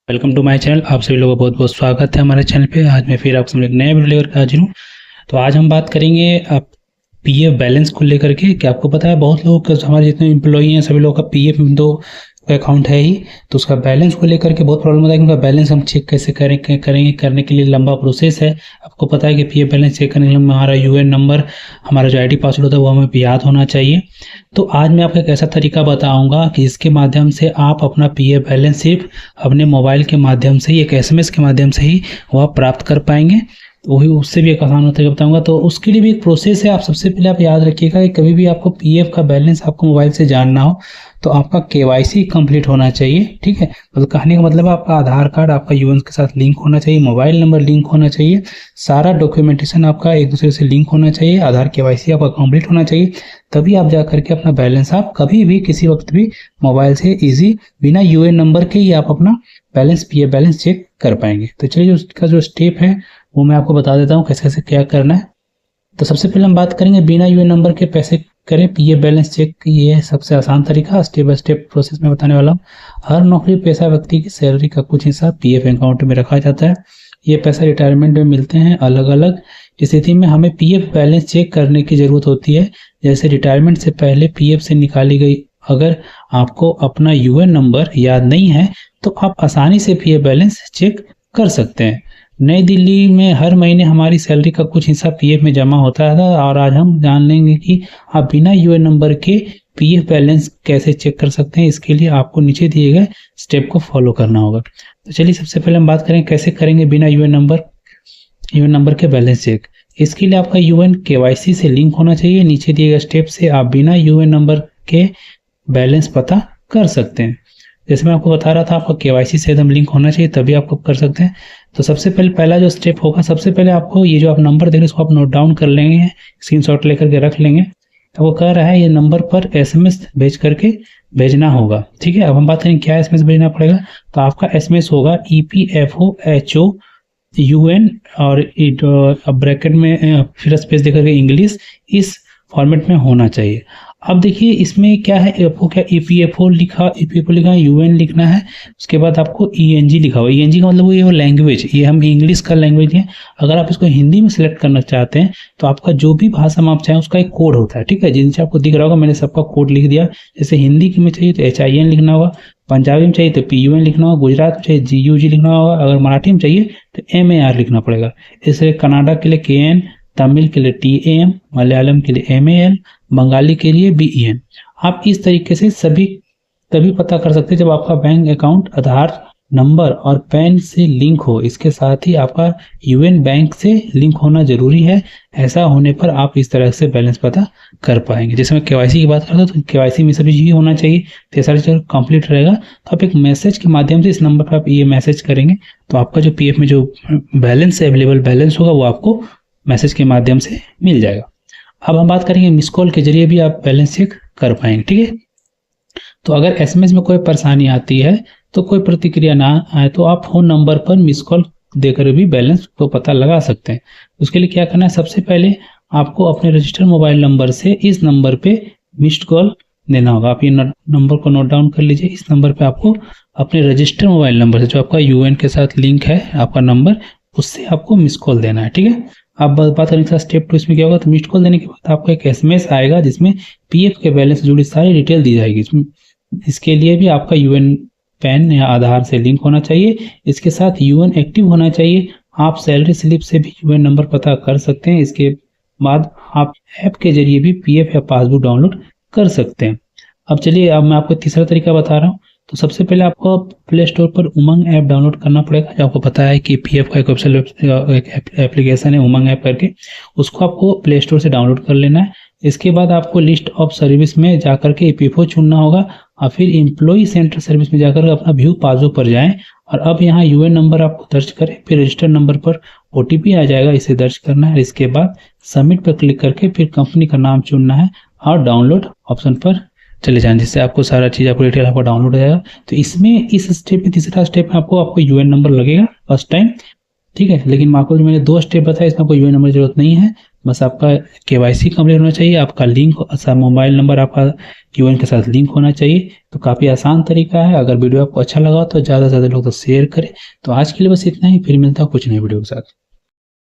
Welcome to my channel. आप सभी लोगों का बहुत बहुत स्वागत है हमारे चैनल पे। आज मैं फिर आपके सामने एक नया वीडियो लेकर हाजिर हूँ। तो आज हम बात करेंगे आप पीएफ बैलेंस को लेकर के। कि आपको पता है बहुत लोग हमारे जितने एम्प्लॉई हैं सभी लोगों का पीएफ दो अकाउंट है ही, तो उसका बैलेंस को लेकर के बहुत प्रॉब्लम होता है कि उनका बैलेंस हम चेक कैसे करेंगे करने के लिए लंबा प्रोसेस है। आपको पता है कि पीएफ बैलेंस चेक करने के लिए हमारा यूएन नंबर, हमारा जो आईडी पासवर्ड होता है वो हमें याद होना चाहिए। तो आज मैं आपको एक ऐसा तरीका बताऊंगा कि इसके माध्यम से आप अपना पीएफ बैलेंस सिर्फ अपने मोबाइल के माध्यम से ही, एक एसएमएस के माध्यम से ही वह प्राप्त कर पाएंगे। तो वही उससे भी एक आसान तरीका बताऊंगा। तो उसके लिए भी एक प्रोसेस है। आप सबसे पहले आप याद रखिएगा कि कभी भी आपको पीएफ का बैलेंस आपको मोबाइल से जानना हो तो आपका केवाईसी कंप्लीट होना चाहिए। ठीक है, मतलब कहने का मतलब आपका आधार कार्ड आपका यूएन के साथ लिंक होना चाहिए, मोबाइल नंबर लिंक होना चाहिए, सारा डॉक्यूमेंटेशन आपका एक दूसरे से लिंक होना चाहिए, आधार केवाईसी आपका कंप्लीट होना चाहिए। तभी आप जा करके अपना बैलेंस आप कभी भी किसी वक्त भी मोबाइल से इजी बिना यूएन नंबर के ही आप अपना बैलेंस पीएफ बैलेंस चेक कर पाएंगे। तो चलिए उसका जो स्टेप है वो मैं आपको बता देता हूँ कैसे कैसे क्या करना है। तो सबसे पहले हम बात करेंगे बिना यूएन नंबर के पैसे करें पीएफ बैलेंस चेक। ये है सबसे आसान तरीका, स्टेप बाय स्टेप प्रोसेस में बताने वाला हूँ। हर नौकरी पेशा व्यक्ति की सैलरी का कुछ हिस्सा पीएफ अकाउंट में रखा जाता है। ये पैसा रिटायरमेंट में मिलते हैं अलग अलग स्थिति में हमें पीएफ बैलेंस चेक करने की जरूरत होती है। जैसे रिटायरमेंट से पहले पीएफ से निकाली गई अगर आपको अपना यूएन नंबर याद नहीं है तो आप आसानी से पीएफ बैलेंस चेक कर सकते हैं। नई दिल्ली में हर महीने हमारी सैलरी का कुछ हिस्सा पीएफ में जमा होता था और आज हम जान लेंगे कि आप बिना यूएन नंबर के पीएफ बैलेंस कैसे चेक कर सकते हैं। इसके लिए आपको नीचे दिए गए स्टेप को फॉलो करना होगा। तो चलिए सबसे पहले हम बात करें कैसे करेंगे बिना यूएन नंबर के बैलेंस चेक। इसके लिए आपका यूएन केवाईसी से लिंक होना चाहिए। नीचे दिए गए स्टेप से आप बिना यूएन नंबर के बैलेंस पता कर सकते हैं। जैसे मैं आपको बता रहा था आपका केवाईसी से एकदम लिंक होना चाहिए तभी आप कर सकते हैं। तो सबसे पहले पहला जो स्टेप होगा, सबसे पहले आपको ये जो आप नंबर देख रहे हैं इसको आप नोट डाउन कर लेंगे, स्क्रीनशॉट लेकर के रख लेंगे। तो वो कह रहा है ये नंबर पर एसएमएस भेज करके भेजना होगा। ठीक है, अब हम बात करें क्या एसएमएस भेजना पड़ेगा। तो आपका एसएमएस होगा EPFOHO UN और ब्रैकेट में फिर स्पेस देकर के इंग्लिश इस फॉर्मेट में होना चाहिए। अब देखिए इसमें क्या है, आपको क्या EPFO लिखा है, UN लिखना है, उसके बाद आपको ENG लिखा हुआ। ENG का मतलब ये लैंग्वेज, ये हम इंग्लिश का लैंग्वेज है। अगर आप इसको हिंदी में सिलेक्ट करना चाहते हैं तो आपका जो भी भाषा में आप चाहें उसका एक कोड होता है। ठीक है, जिनसे आपको दिख रहा होगा मैंने सबका कोड लिख दिया। जैसे हिंदी में चाहिए तो HIN लिखना होगा, पंजाबी में चाहिए तो PUN लिखना होगा, गुजरात में चाहिए GUG लिखना होगा, अगर मराठी में चाहिए तो MAR लिखना पड़ेगा। जैसे कनाडा के लिए KN, तमिल के लिए TAM, मलयालम के लिए MAL, बंगाली के लिए BEN। आप इस तरीके से सभी तभी पता कर सकते हैं जब आपका बैंक अकाउंट आधार नंबर और पैन से लिंक हो। इसके साथ ही आपका यूएन बैंक से लिंक होना जरूरी है। ऐसा होने पर आप इस तरह से बैलेंस पता कर पाएंगे। जैसे मैं केवाईसी की बात करता हूँ तो केवाईसी में सभी चीज़ होना चाहिए, तो सारी चीज़ कंप्लीट रहेगा। तो आप एक मैसेज के माध्यम से इस नंबर पर आप ये मैसेज करेंगे तो आपका जो पीएफ में जो बैलेंस अवेलेबल बैलेंस होगा वो आपको मैसेज के माध्यम से मिल जाएगा। अब हम बात करेंगे मिस कॉल के जरिए भी आप बैलेंस चेक कर पाएंगे। ठीक है, तो अगर एसएमएस में कोई परेशानी आती है तो कोई प्रतिक्रिया ना आए तो आप फोन नंबर पर मिस कॉल देकर भी बैलेंस को पता लगा सकते हैं। उसके लिए क्या करना है, सबसे पहले आपको अपने रजिस्टर्ड मोबाइल नंबर से इस नंबर पे मिस्ड कॉल देना होगा। आप ये नंबर को नोट डाउन कर लीजिए। इस नंबर पे आपको अपने रजिस्टर्ड मोबाइल नंबर से जो आपका यूएन के साथ लिंक है आपका नंबर, उससे आपको मिस कॉल देना है। ठीक है, आप बात करें स्टेप 2 इसमें क्या होगा। तो मिस्ड कॉल देने के बाद आपको एक एसएमएस आएगा जिसमें पीएफ के बैलेंस से जुड़ी सारी डिटेल दी जाएगी। इसके लिए भी आपका यूएन पैन या आधार से लिंक होना चाहिए। इसके साथ यूएन एक्टिव होना चाहिए। आप सैलरी स्लिप से भी यूएन नंबर पता कर सकते हैं। इसके बाद आप ऐप के जरिए भी पीएफ या पासबुक डाउनलोड कर सकते हैं। अब चलिए अब मैं आपको तीसरा तरीका बता रहा हूँ। तो सबसे पहले आपको प्ले स्टोर पर उमंग ऐप डाउनलोड करना पड़ेगा। जो आपको पता है कि पीएफ का एक एप्लीकेशन है उमंग ऐप करके, उसको आपको प्ले स्टोर से डाउनलोड कर लेना है। इसके बाद आपको लिस्ट ऑफ सर्विस में जाकर के EPFO चुनना होगा और फिर एम्प्लॉय सेंटर सर्विस में जाकर अपना व्यू पासबुक पर जाएं और अब यहाँ यूएन नंबर आपको दर्ज करें। फिर रजिस्टर्ड नंबर पर OTP आ जाएगा, इसे दर्ज करना है। इसके बाद सबमिट पर क्लिक करके फिर कंपनी का नाम चुनना है और डाउनलोड ऑप्शन पर चले जाएं, जिससे आपको सारा चीज़ आपको डिटेल आपको डाउनलोड हो जाएगा। तो इसमें इस स्टेप में तीसरा स्टेप में आपको यूएन नंबर लगेगा फर्स्ट टाइम। ठीक है, लेकिन आपको जो मैंने 2 स्टेप बताया इसमें आपको यूएन नंबर की जरूरत नहीं है। बस आपका KYC कंप्लीट होना चाहिए, आपका लिंक मोबाइल नंबर आपका यूएन के साथ लिंक होना चाहिए। तो काफ़ी आसान तरीका है। अगर वीडियो आपको अच्छा लगा तो ज़्यादा से ज़्यादा लोग तो शेयर करें। तो आज के लिए बस इतना ही, फिर मिलता है कुछ नई वीडियो के साथ।